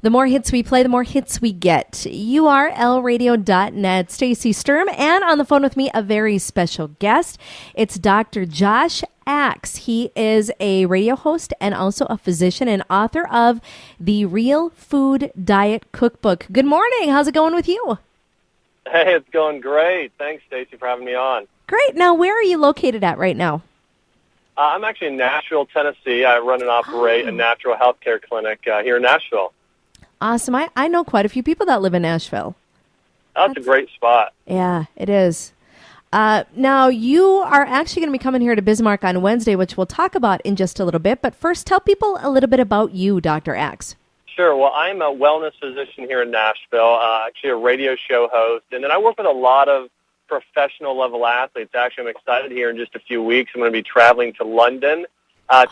The more hits we play, the more hits we get. URLradio.net. Stacey Sturm, and on the phone with me, a very special guest. It's Dr. Josh Axe. He is a radio host and also a physician and author of the Real Food Diet Cookbook. Good morning. How's it going with you? Hey, it's going great. Thanks, Stacey, for having me on. Great. Now, where are you located at right now? I'm actually in Nashville, Tennessee. I run and operate a natural health care clinic here in Nashville. Awesome. I know quite a few people that live in Nashville. That's a great spot. Yeah, it is. Now, you are actually going to be coming here to Bismarck on Wednesday, which we'll talk about in just a little bit. But first, tell people a little bit about you, Dr. Axe. Sure. Well, I'm a wellness physician here in Nashville, actually a radio show host. And then I work with a lot of professional-level athletes. Actually, I'm excited here in just a few weeks. I'm going to be traveling to London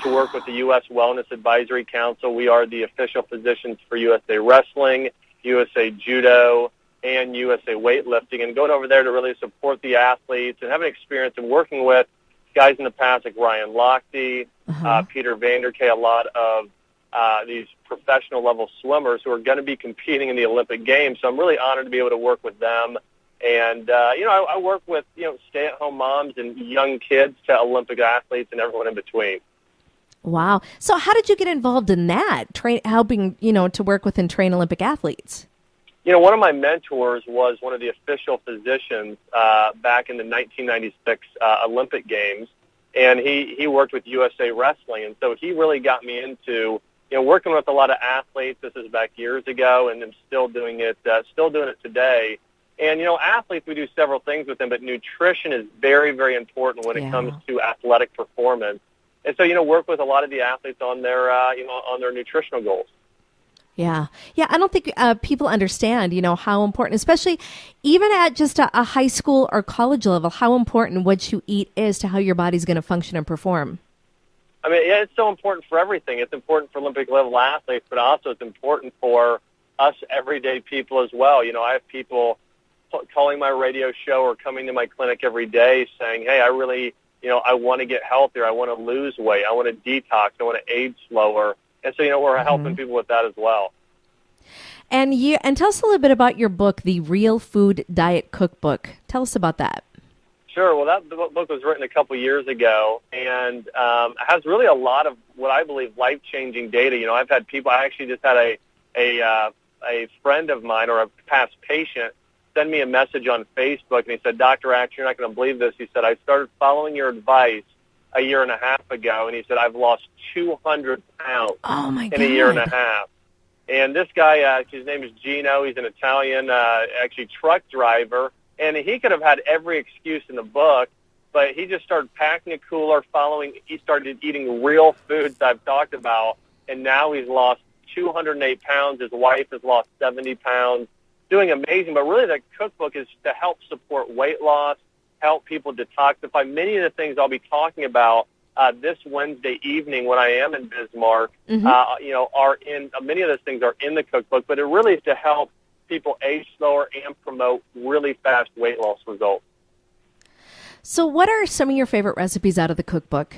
to work with the U.S. Wellness Advisory Council. We are the official physicians for USA Wrestling, USA Judo, and USA Weightlifting, and going over there to really support the athletes and have an experience in working with guys in the past like Ryan Lochte, Peter Vanderkay, a lot of these professional-level swimmers who are going to be competing in the Olympic Games. So I'm really honored to be able to work with them. And, I work with, stay-at-home moms and young kids to Olympic athletes and everyone in between. Wow. So how did you get involved in that, helping, to work with and train Olympic athletes? One of my mentors was one of the official physicians back in the 1996 Olympic Games, and he worked with USA Wrestling. And so he really got me into, working with a lot of athletes. This is back years ago, and I'm still doing it today. And, athletes, we do several things with them, but nutrition is very, very important when it comes to athletic performance. And so, work with a lot of the athletes on their, on their nutritional goals. Yeah. Yeah, I don't think people understand, how important, especially even at just a high school or college level, how important what you eat is to how your body's going to function and perform. I mean, it's so important for everything. It's important for Olympic-level athletes, but also it's important for us everyday people as well. I have people calling my radio show or coming to my clinic every day saying, hey, I really, I want to get healthier. I want to lose weight. I want to detox. I want to age slower. And so, we're helping people with that as well. And tell us a little bit about your book, The Real Food Diet Cookbook. Tell us about that. Sure. Well, that book was written a couple years ago and has really a lot of what I believe life-changing data. I've had people. I actually just had a friend of mine or a past patient send me a message on Facebook, and he said, Dr. Axe, you're not going to believe this. He said, I started following your advice a year and a half ago, and he said, I've lost 200 pounds in a year and a half. And this guy, his name is Gino. He's an Italian, actually truck driver, and he could have had every excuse in the book, but he just started packing a cooler, he started eating real foods I've talked about, and now he's lost 208 pounds. His wife has lost 70 pounds. Doing amazing, but really the cookbook is to help support weight loss, help people detoxify. Many of the things I'll be talking about this Wednesday evening when I am in Bismarck, are in many of those things are in the cookbook, but it really is to help people age slower and promote really fast weight loss results. So what are some of your favorite recipes out of the cookbook?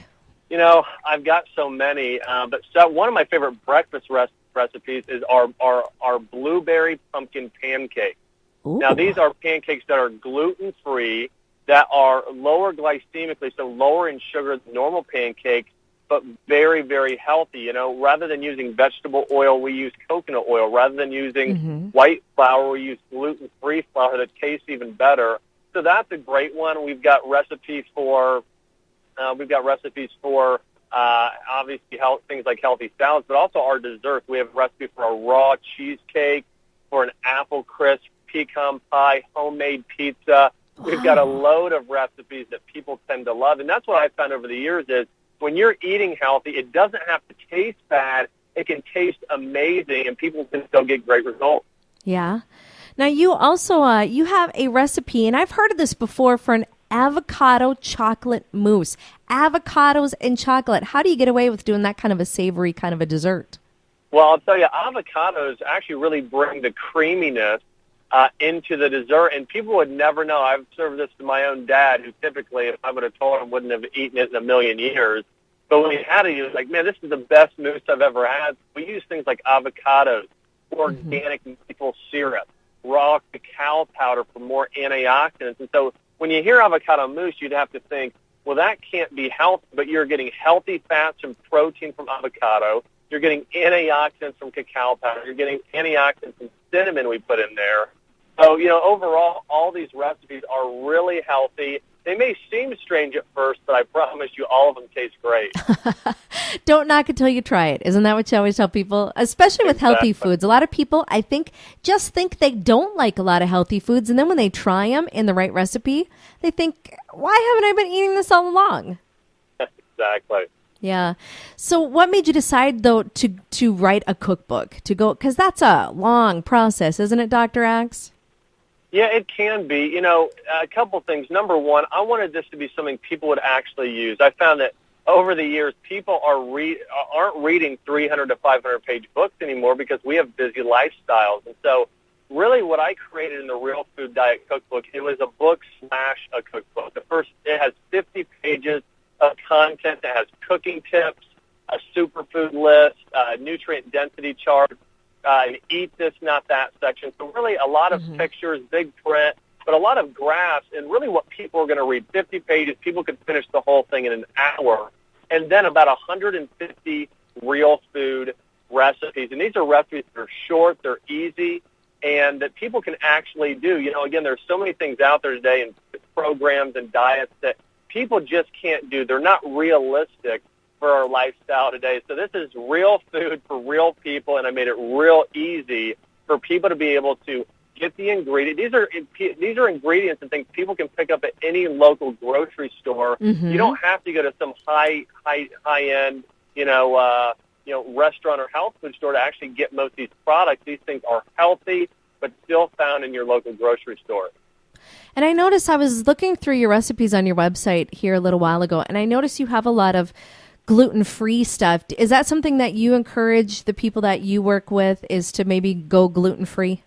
I've got so many, but one of my favorite breakfast recipes is our blueberry pumpkin pancakes. Ooh. Now, these are pancakes that are gluten-free, that are lower glycemically, so lower in sugar than normal pancakes, but very, very healthy. Rather than using vegetable oil, we use coconut oil. Rather than using white flour, we use gluten-free flour that tastes even better. So that's a great one. We've got recipes for obviously things like healthy salads, but also our desserts. We have a recipe for a raw cheesecake, for an apple crisp, pecan pie, homemade pizza. We've got a load of recipes that people tend to love, and that's what I've found over the years is when you're eating healthy, it doesn't have to taste bad. It can taste amazing, and people can still get great results. Yeah. Now, you also you have a recipe, and I've heard of this before, for an avocado chocolate mousse. Avocados and chocolate. How do you get away with doing that kind of a savory kind of a dessert? Well, I'll tell you, avocados actually really bring the creaminess into the dessert, and people would never know. I've served this to my own dad, who typically, if I would have told him, wouldn't have eaten it in a million years. But when he had it, he was like, man, this is the best mousse I've ever had. We use things like avocados. organic maple syrup, raw cacao powder for more antioxidants. And so when you hear avocado mousse, you'd have to think, well, that can't be healthy, but you're getting healthy fats and protein from avocado. You're getting antioxidants from cacao powder. You're getting antioxidants from cinnamon we put in there. So, overall, all these recipes are really healthy. They may seem strange at first, but I promise you all of them taste great. Don't knock it till you try it. Isn't that what you always tell people? Especially with healthy foods. A lot of people, I think, just think they don't like a lot of healthy foods. And then when they try them in the right recipe, they think, why haven't I been eating this all along? Exactly. Yeah. So what made you decide, though, to write a cookbook? Because that's a long process, isn't it, Dr. Axe? Yeah, it can be. A couple things. Number one, I wanted this to be something people would actually use. I found that over the years, people aren't reading 300 to 500-page books anymore because we have busy lifestyles. And so really what I created in the Real Food Diet Cookbook, it was a book/a cookbook. It has 50 pages of content that has cooking tips, a superfood list, nutrient density chart, an eat this, not that section. So really a lot of pictures, big print, but a lot of graphs, and really what people are going to read. 50 pages, people could finish the whole thing in an hour. And then about 150 real food recipes. And these are recipes that are short, they're easy, and that people can actually do. Again, there's so many things out there today and programs and diets that people just can't do. They're not realistic for our lifestyle today. So this is real food for real people, and I made it real easy for people to be able to get the ingredients. These are ingredients and things people can pick up at any local grocery store. You don't have to go to some high end, restaurant or health food store to actually get most of these products. These things are healthy, but still found in your local grocery store. And I noticed, I was looking through your recipes on your website here a little while ago, and I noticed you have a lot of gluten-free stuff. Is that something that you encourage the people that you work with, is to maybe go gluten-free?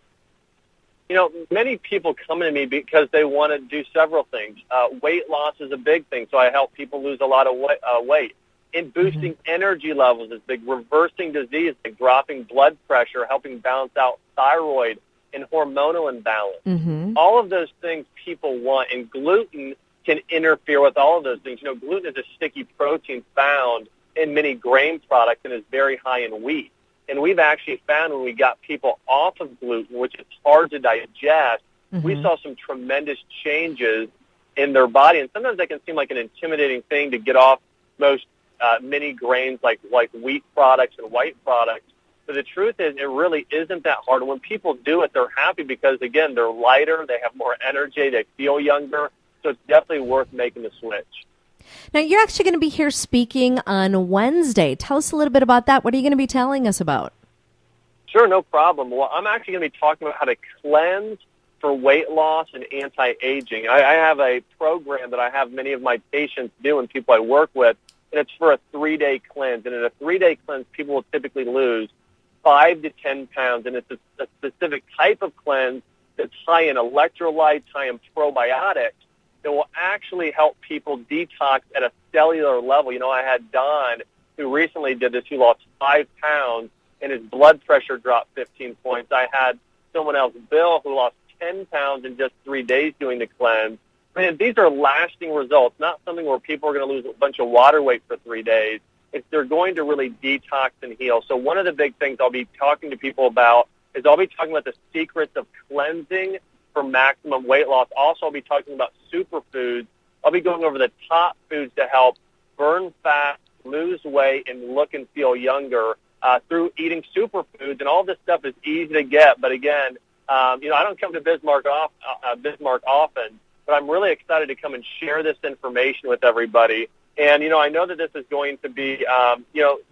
Many people come to me because they want to do several things. Weight loss is a big thing, so I help people lose a lot of weight. In boosting energy levels is big. Reversing disease, like dropping blood pressure, helping balance out thyroid and hormonal imbalance. All of those things people want, and gluten can interfere with all of those things. Gluten is a sticky protein found in many grain products and is very high in wheat. And we've actually found when we got people off of gluten, which is hard to digest, we saw some tremendous changes in their body. And sometimes that can seem like an intimidating thing to get off most many grains like wheat products and white products. But the truth is, it really isn't that hard. And when people do it, they're happy because, again, they're lighter, they have more energy, they feel younger. So it's definitely worth making the switch. Now, you're actually going to be here speaking on Wednesday. Tell us a little bit about that. What are you going to be telling us about? Sure, no problem. Well, I'm actually going to be talking about how to cleanse for weight loss and anti-aging. I have a program that I have many of my patients do and people I work with, and it's for a 3-day cleanse. And in a 3-day cleanse, people will typically lose 5 to 10 pounds, and it's a specific type of cleanse that's high in electrolytes, high in probiotics, that will actually help people detox at a cellular level. I had Don, who recently did this, who lost 5 pounds, and his blood pressure dropped 15 points. I had someone else, Bill, who lost 10 pounds in just 3 days doing the cleanse. These are lasting results, not something where people are going to lose a bunch of water weight for 3 days. They're going to really detox and heal. So one of the big things I'll be talking to people about is I'll be talking about the secrets of cleansing for maximum weight loss. Also, I'll be talking about superfoods. I'll be going over the top foods to help burn fat, lose weight, and look and feel younger through eating superfoods. And all this stuff is easy to get. But again, I don't come to Bismarck often, but I'm really excited to come and share this information with everybody. And, I know that this is going to be,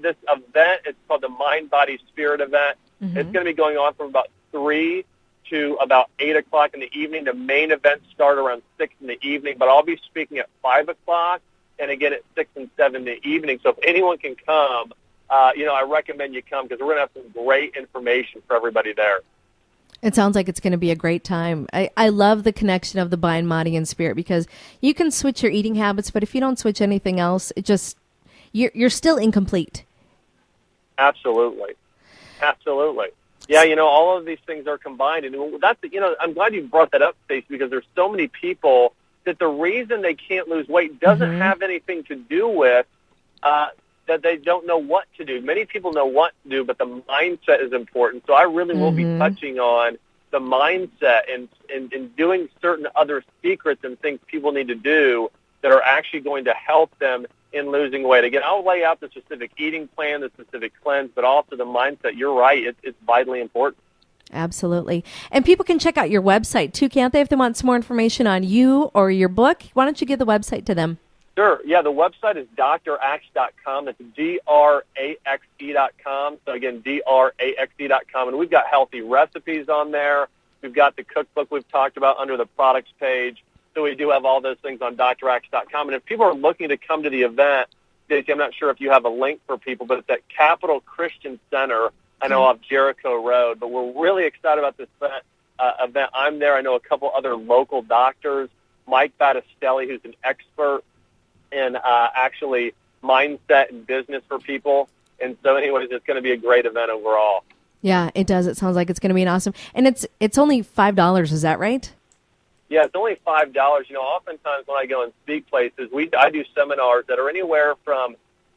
this event, it's called the Mind, Body, Spirit event. It's going to be going on from about 3 to about 8 o'clock in the evening. The main events start around 6 in the evening, but I'll be speaking at 5 o'clock and again at 6 and 7 in the evening. So if anyone can come, I recommend you come because we're going to have some great information for everybody there. It sounds like it's going to be a great time. I love the connection of the mind, body, and spirit because you can switch your eating habits, but if you don't switch anything else, you're still incomplete. Absolutely. Yeah, all of these things are combined, and that's I'm glad you brought that up, Stacey, because there's so many people that the reason they can't lose weight doesn't have anything to do with that they don't know what to do. Many people know what to do, but the mindset is important. So I really will be touching on the mindset and doing certain other secrets and things people need to do that are actually going to help them in losing weight. Again, I'll lay out the specific eating plan, the specific cleanse, but also the mindset. You're right. It's vitally important. Absolutely. And people can check out your website too, can't they, if they want some more information on you or your book? Why don't you give the website to them? Sure. Yeah, the website is draxe.com. It's draxe.com. So, again, draxe.com. And we've got healthy recipes on there. We've got the cookbook we've talked about under the products page. So we do have all those things on draxe.com. And if people are looking to come to the event, Stacey, I'm not sure if you have a link for people, but it's at Capital Christian Center, I know, off Jericho Road. But we're really excited about this event. I'm there. I know a couple other local doctors, Mike Battistelli, who's an expert in actually mindset and business for people. And so anyways, it's going to be a great event overall. Yeah, it does. It sounds like it's going to be an awesome. And it's only $5, is that right? Yeah, it's only $5. Oftentimes when I go and speak places, I do seminars that are anywhere from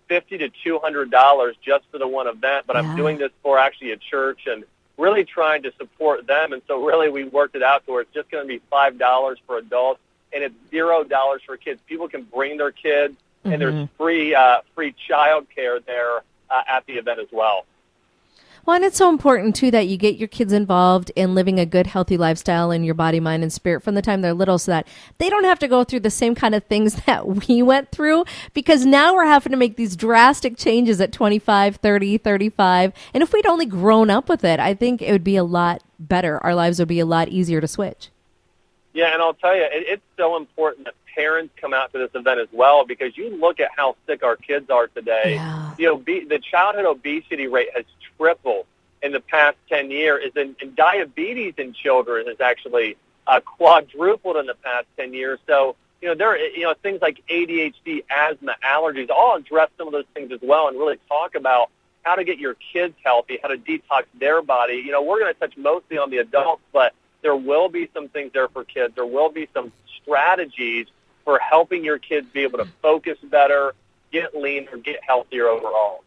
$50 to $200 just for the one event. But I'm doing this for actually a church and really trying to support them. And so really we worked it out to where it's just going to be $5 for adults and it's $0 for kids. People can bring their kids, and there's free child care there at the event as well. Well, and it's so important, too, that you get your kids involved in living a good, healthy lifestyle in your body, mind, and spirit from the time they're little so that they don't have to go through the same kind of things that we went through, because now we're having to make these drastic changes at 25, 30, 35. And if we'd only grown up with it, I think it would be a lot better. Our lives would be a lot easier to switch. Yeah, and I'll tell you, it's so important that parents come out to this event as well, because you look at how sick our kids are today. Yeah. The childhood obesity rate has tripled in the past 10 years, and diabetes in children has actually quadrupled in the past 10 years. So, there are things like ADHD, asthma, allergies, all address some of those things as well and really talk about how to get your kids healthy, how to detox their body. We're going to touch mostly on the adults, but there will be some things there for kids. There will be some strategies for helping your kids be able to focus better, get leaner, get healthier overall.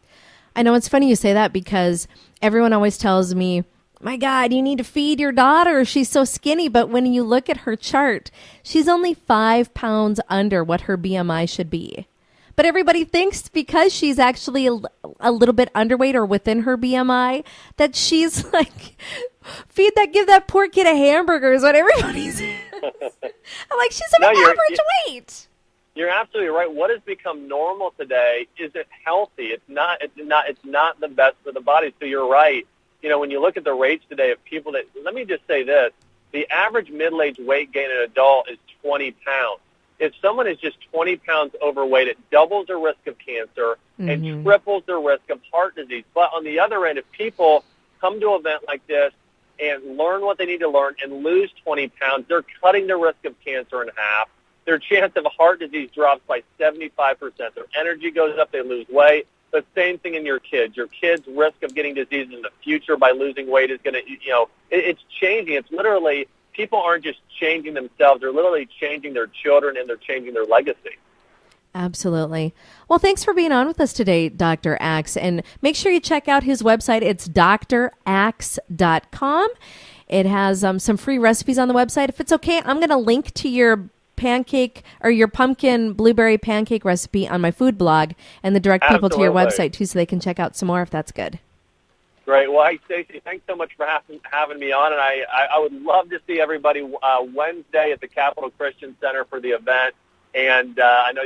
I know it's funny you say that, because everyone always tells me, my God, you need to feed your daughter. She's so skinny. But when you look at her chart, she's only 5 pounds under what her BMI should be. But everybody thinks because she's actually a little bit underweight or within her BMI that she's like, give that poor kid a hamburger is what everybody's. I'm like, she's about average weight. You're absolutely right. What has become normal today isn't healthy. It's not the best for the body. So you're right. When you look at the rates today of people let me just say this, the average middle-aged weight gain in an adult is 20 pounds. If someone is just 20 pounds overweight, it doubles their risk of cancer and triples their risk of heart disease. But on the other end, if people come to an event like this and learn what they need to learn and lose 20 pounds, they're cutting their risk of cancer in half. Their chance of heart disease drops by 75%. Their energy goes up, they lose weight. The same thing in your kids. Your kids' risk of getting disease in the future by losing weight is going to, it's changing. It's literally, people aren't just changing themselves. They're literally changing their children, and they're changing their legacy. Absolutely. Well, thanks for being on with us today, Dr. Axe. And make sure you check out his website. It's draxe.com. It has some free recipes on the website. If it's okay, I'm going to link to your pancake or your pumpkin blueberry pancake recipe on my food blog and the direct people to your website, too, so they can check out some more if that's good. Great. Well, hey, Stacey, thanks so much for having me on. And I would love to see everybody Wednesday at the Capital Christian Center for the event. And I know you'll